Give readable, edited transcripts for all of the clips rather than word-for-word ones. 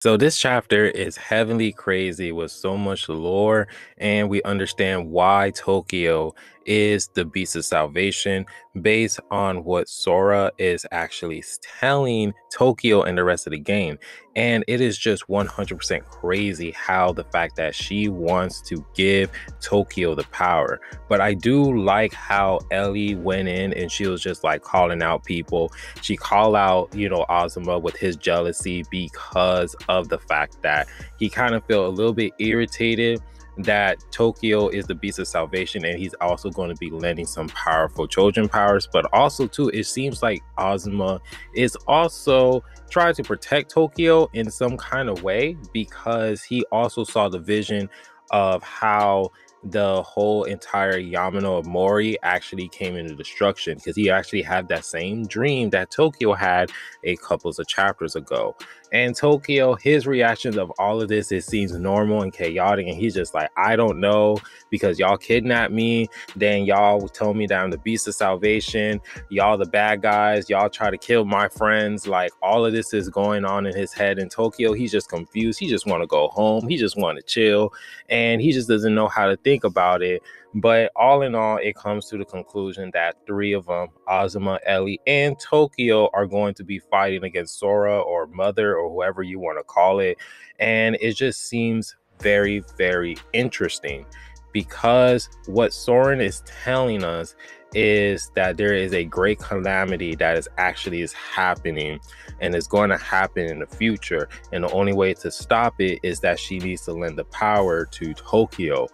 So this chapter is heavily crazy with so much lore, and we understand why Tokyo is the beast of salvation based on what Sora is actually telling Tokyo and the rest of the game. And it is just 100% crazy how the fact that she wants to give Tokyo the power. But I do like how Ellie went in and she was just like calling out people. She called out, Ozma with his jealousy because of the fact that he kind of felt a little bit irritated that Tokyo is the beast of salvation and he's also going to be lending some powerful Choujin powers. But also too, it seems like Ozma is also trying to protect Tokyo in some kind of way because he also saw the vision of how the whole entire Yamano of Mori actually came into destruction, because he actually had that same dream that Tokyo had a couple of chapters ago. And Tokyo, his reactions of all of this, it seems normal and chaotic, and he's just like, I don't know, because y'all kidnapped me, then y'all told me that I'm the beast of salvation, y'all the bad guys, y'all try to kill my friends. Like, all of this is going on in his head. In Tokyo, he's just confused. He just want to go home. He just want to chill, and he just doesn't know how to think about it. But all in all, it comes to the conclusion that three of them, Ozma, Ellie, and Tokyo, are going to be fighting against Sora or Mother or whoever you want to call it. And it just seems very, very interesting, because what Soren is telling us is that there is a great calamity that is happening and is going to happen in the future, and the only way to stop it is that she needs to lend the power to Tokyo.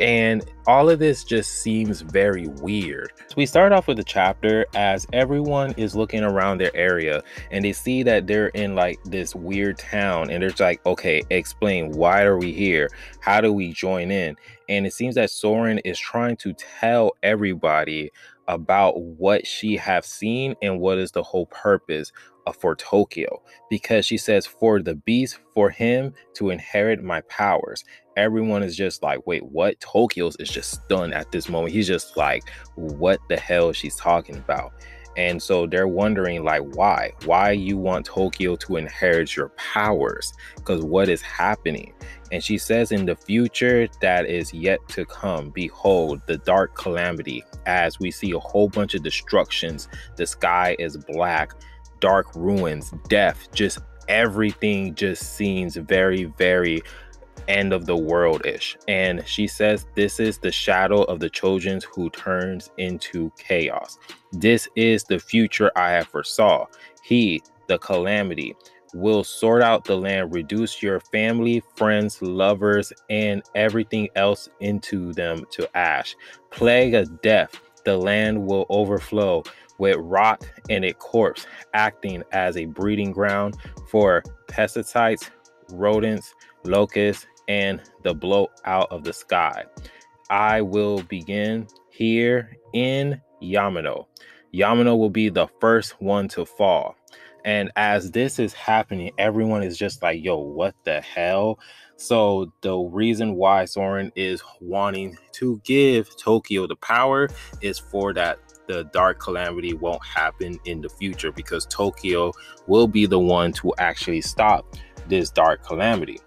And all of this just seems very weird. So we start off with the chapter as everyone is looking around their area and they see that they're in like this weird town, and they're like, okay, explain, why are we here? How do we join in? And it seems that Soren is trying to tell everybody about what she have seen and what is the whole purpose for Tokyo, because she says, for the beast, for him to inherit my powers. Everyone is just like, wait, what? Tokyo's is just stunned at this moment. He's just like, what the hell is she's talking about? And so they're wondering, like, why you want Tokyo to inherit your powers, because what is happening? And she says, in the future that is yet to come, behold the dark calamity, as we see a whole bunch of destructions. The sky is black, dark ruins, death, just everything just seems very, very end of the world-ish. And she says, this is the shadow of the Choujins who turns into chaos. This is the future I have foresaw. He, the Calamity, will sort out the land, reduce your family, friends, lovers, and everything else into them to ash. Plague of death, the land will overflow with rot and a corpse, acting as a breeding ground for pesticides, rodents, locusts, and the blow out of the sky. I will begin here in Yamano. Yamano will be the first one to fall. And as this is happening, everyone is just like, yo, what the hell? So the reason why Soren is wanting to give Tokyo the power is for that the dark calamity won't happen in the future, because Tokyo will be the one to actually stop this dark calamity.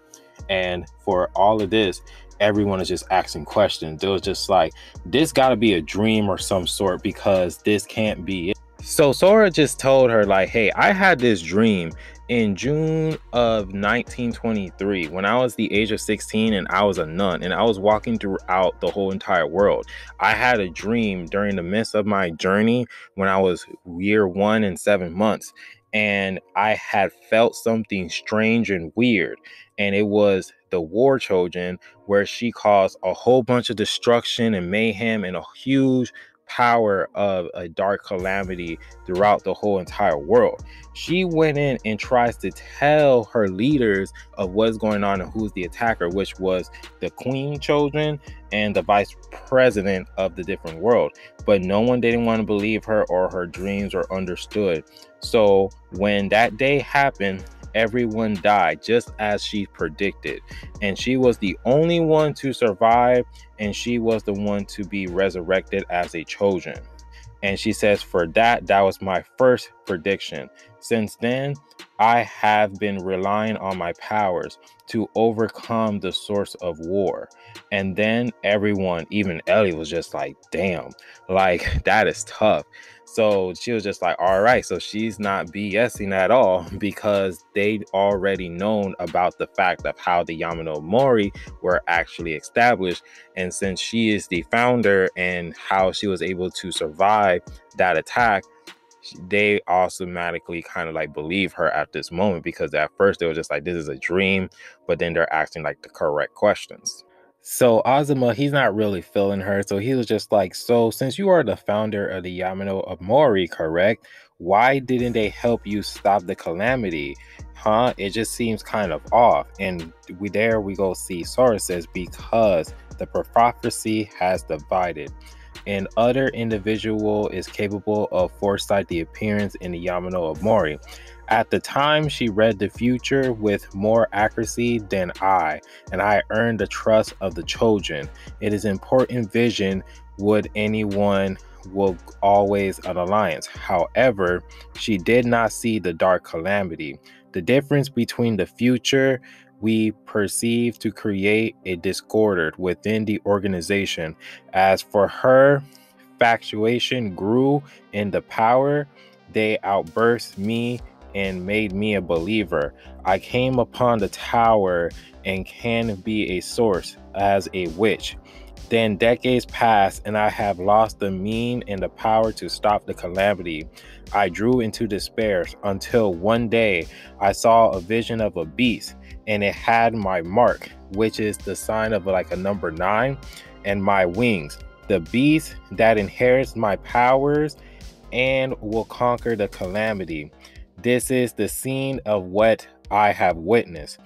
And for all of this, everyone is just asking questions. They was just like, this got to be a dream or some sort, because this can't be it. So Sora just told her, like, hey, I had this dream in June of 1923 when I was the age of 16 and I was a nun and I was walking throughout the whole entire world. I had a dream during the midst of my journey when I was year 1 and 7 months, and I had felt something strange and weird, and it was the war Choujin, where she caused a whole bunch of destruction and mayhem and a huge power of a dark calamity throughout the whole entire world. She went in and tries to tell her leaders of what's going on and who's the attacker, which was the Queen Choujin and the Vice President of the different world. But no one didn't want to believe her, or her dreams were understood. So when that day happened, everyone died just as she predicted, and she was the only one to survive, and she was the one to be resurrected as a Choujin. And she says, for that was my first prediction. Since then, I have been relying on my powers to overcome the source of war. And then everyone, even Ellie, was just like, damn, like that is tough. So she was just like, all right, so she's not BSing at all, because they'd already known about the fact of how the Yamano Mori were actually established. And since she is the founder and how she was able to survive that attack, they automatically kind of like believe her at this moment, because at first they were just like, this is a dream, but then they're asking like the correct questions. So Azuma, he's not really feeling her. So he was just like, so since you are the founder of the Yamano of Mori, correct? Why didn't they help you stop the calamity? Huh? It just seems kind of off. And we go see Sora says, because the prophecy has divided. An other individual is capable of foresight the appearance in the Yamano of Mori. At the time, she read the future with more accuracy than I, and I earned the trust of the Choujin. It is important vision would anyone will always an alliance. However, she did not see the dark calamity. The difference between the future we perceive to create a discord within the organization. As for her, factuation grew in the power. They outburst me and made me a believer. I came upon the tower and can be a source as a witch. Then decades passed and I have lost the mean and the power to stop the calamity. I drew into despair until one day I saw a vision of a beast, and it had my mark, which is the sign of like a number 9, and my wings. The beast that inherits my powers and will conquer the calamity. This is the scene of what I have witnessed,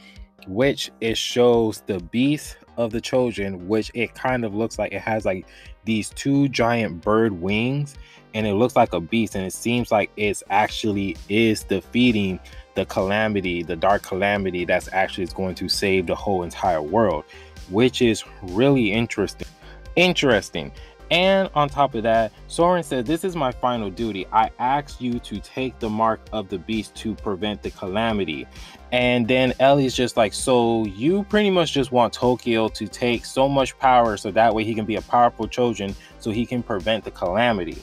which it shows the beast of the Choujin, which it kind of looks like it has like these 2 giant bird wings, and it looks like a beast, and it seems like it's actually is defeating the calamity, the dark calamity that's actually is going to save the whole entire world, which is really interesting. And on top of that, Soren says, this is my final duty. I ask you to take the mark of the beast to prevent the calamity. And then Ellie's just like, so you pretty much just want Tokyo to take so much power so that way he can be a powerful Choujin so he can prevent the calamity.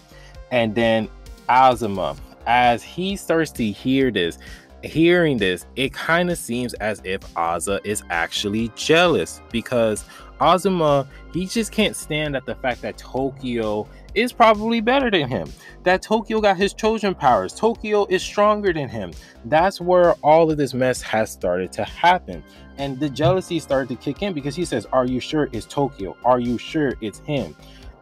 And then Azuma, as he starts to hearing this, it kind of seems as if Aza is actually jealous, because Azuma, he just can't stand at the fact that Tokyo is probably better than him, that Tokyo got his Choujin powers, Tokyo is stronger than him. That's where all of this mess has started to happen, and the jealousy started to kick in, because he says, are you sure it's Tokyo? Are you sure it's him?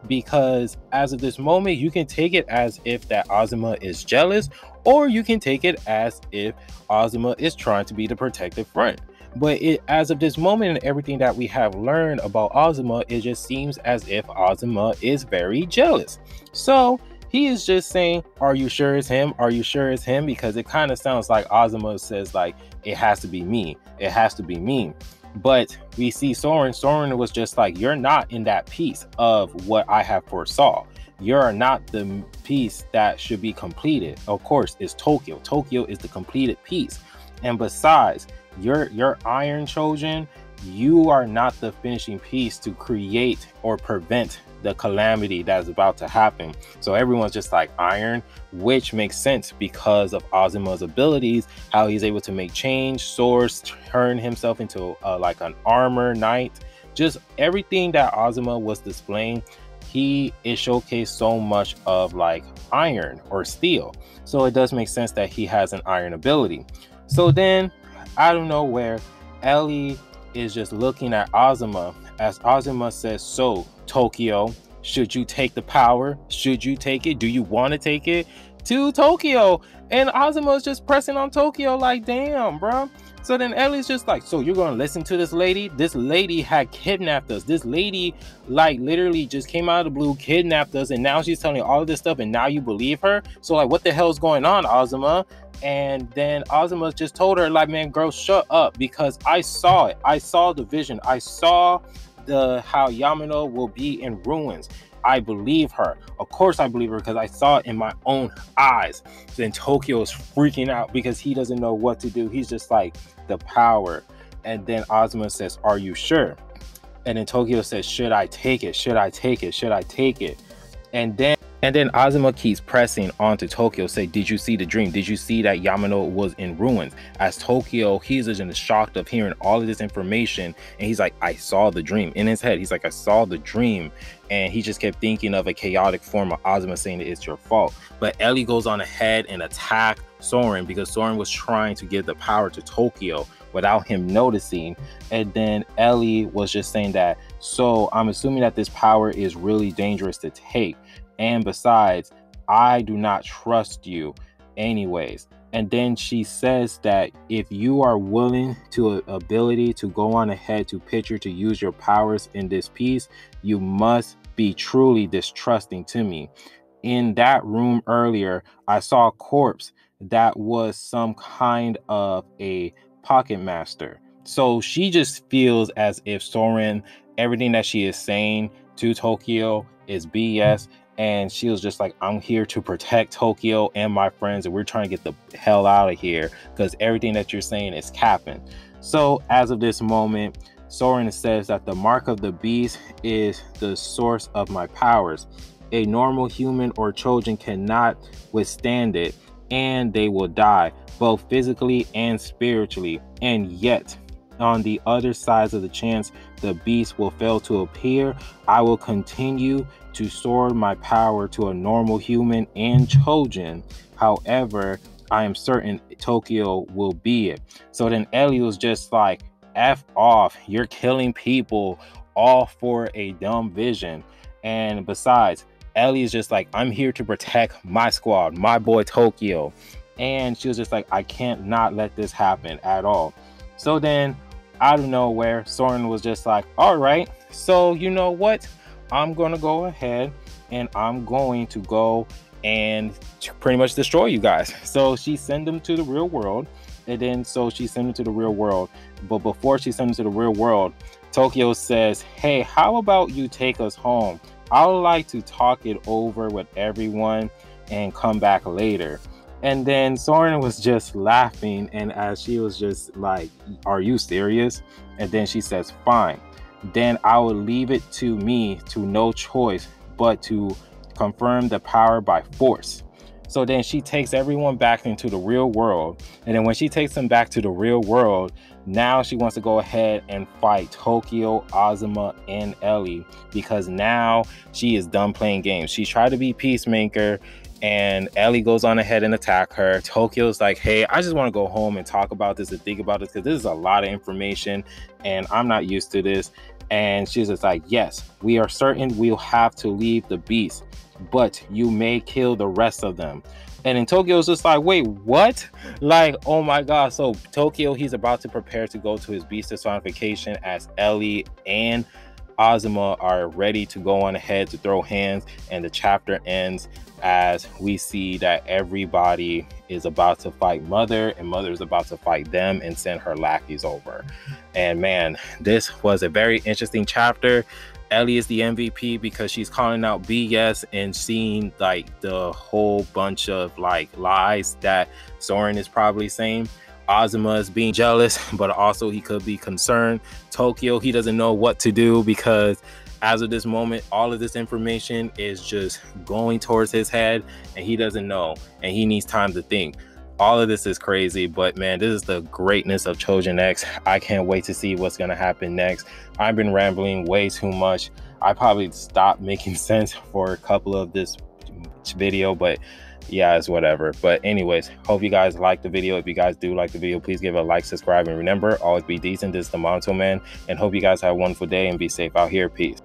Because as of this moment, you can take it as if that Azuma is jealous, or you can take it as if Azuma is trying to be the protective front. But as of this moment and everything that we have learned about Azuma, it just seems as if Azuma is very jealous. So he is just saying, are you sure it's him? Are you sure it's him? Because it kind of sounds like Azuma says like, it has to be me. It has to be me. But we see Soren was just like, you're not in that piece of what I have foresaw. You're not the piece that should be completed. Of course, it's Tokyo. Tokyo is the completed piece. And besides, your Iron Choujin, you are not the finishing piece to create or prevent the calamity that is about to happen. So everyone's just like Iron, which makes sense because of Azuma's abilities, how he's able to make change, swords, turn himself into like an armor knight. Just everything that Azuma was displaying, it showcased so much of like iron or steel. So it does make sense that he has an iron ability. So then, out of nowhere, Ellie is just looking at Azuma as Azuma says, so Tokyo, should you take the power? Should you take it? Do you want to take it? To Tokyo. And Azuma is just pressing on Tokyo like, damn, bro. So then Ellie's just like, so you're going to listen to this lady? This lady had kidnapped us. This lady, like, literally just came out of the blue, kidnapped us, and now she's telling you all of this stuff, and now you believe her? So, like, what the hell's going on, Azuma? And then Azuma just told her, like, man, girl, shut up, because I saw it. I saw the vision. I saw how Yamano will be in ruins. I believe her. Of course I believe her because I saw it in my own eyes. Then Tokyo is freaking out because he doesn't know what to do. He's just like, the power. And then Azuma says, are you sure? And then Tokyo says, should I take it? Should I take it? Should I take it? And then Azuma keeps pressing on to Tokyo, say, did you see the dream? Did you see that Yamano was in ruins? As Tokyo, he's just in the shock of hearing all of this information. And he's like, I saw the dream. In his head, he's like, I saw the dream. And he just kept thinking of a chaotic form of Azuma saying that it's your fault. But Ellie goes on ahead and attack Soren because Soren was trying to give the power to Tokyo without him noticing. And then Ellie was just saying that, so I'm assuming that this power is really dangerous to take. And besides, I do not trust you anyways. And then she says that if you are willing to ability to go on ahead to picture to use your powers in this piece, you must be truly distrusting to me. In that room earlier, I saw a corpse that was some kind of a pocket master. So she just feels as if Soren, everything that she is saying to Tokyo is BS. And she was just like, I'm here to protect Tokyo and my friends, and we're trying to get the hell out of here because everything that you're saying is capping. So as of this moment, Soren says that the mark of the beast is the source of my powers. A normal human or Choujin cannot withstand it, and they will die, both physically and spiritually. And yet, on the other sides of the chance the beast will fail to appear, I will continue to store my power to a normal human and Choujin. However, I am certain Tokyo will be it. So then Ellie was just like, F off, you're killing people all for a dumb vision. And besides, Ellie is just like, I'm here to protect my squad, my boy Tokyo. And she was just like, I can't not let this happen at all. So then out of nowhere, Soren was just like, all right, so you know what? I'm going to go ahead and I'm going to go and pretty much destroy you guys. So she sent them to the real world. And then so she sent them to the real world. But before she sent them to the real world, Tokyo says, hey, how about you take us home? I would like to talk it over with everyone and come back later. And then Soren was just laughing, and as she was just like, are you serious? And then she says, fine. Then I will leave it to me to no choice but to confirm the power by force. So then she takes everyone back into the real world. And then when she takes them back to the real world, now she wants to go ahead and fight Tokyo, Azuma, and Ellie, because now she is done playing games. She tried to be peacemaker, and Ellie goes on ahead and attack her. Tokyo's like, hey, I just want to go home and talk about this and think about this because this is a lot of information and I'm not used to this. And she's just like, yes, we are certain we'll have to leave the beast, but you may kill the rest of them. And then Tokyo's just like, wait, what? Like, oh my god. So Tokyo, he's about to prepare to go to his beast personification as Ellie and Azuma are ready to go on ahead to throw hands, and the chapter ends as we see that everybody is about to fight Mother, and Mother is about to fight them and send her lackeys over. And man, this was a very interesting chapter. Ellie is the MVP because she's calling out BS and seeing like the whole bunch of like lies that Soren is probably saying. Azuma is being jealous, but also he could be concerned. Tokyo, he doesn't know what to do because as of this moment, all of this information is just going towards his head and he doesn't know, and he needs time to think. All of this is crazy, but man, this is the greatness of Choujin X. I can't wait to see what's going to happen next. I've been rambling way too much. I probably stopped making sense for a couple of this video, but yeah, it's whatever. But anyways, hope you guys like the video. If you guys do like the video, please give it a like, subscribe, and remember, always be decent. This is the Monto Man, and hope you guys have a wonderful day and be safe out here. Peace.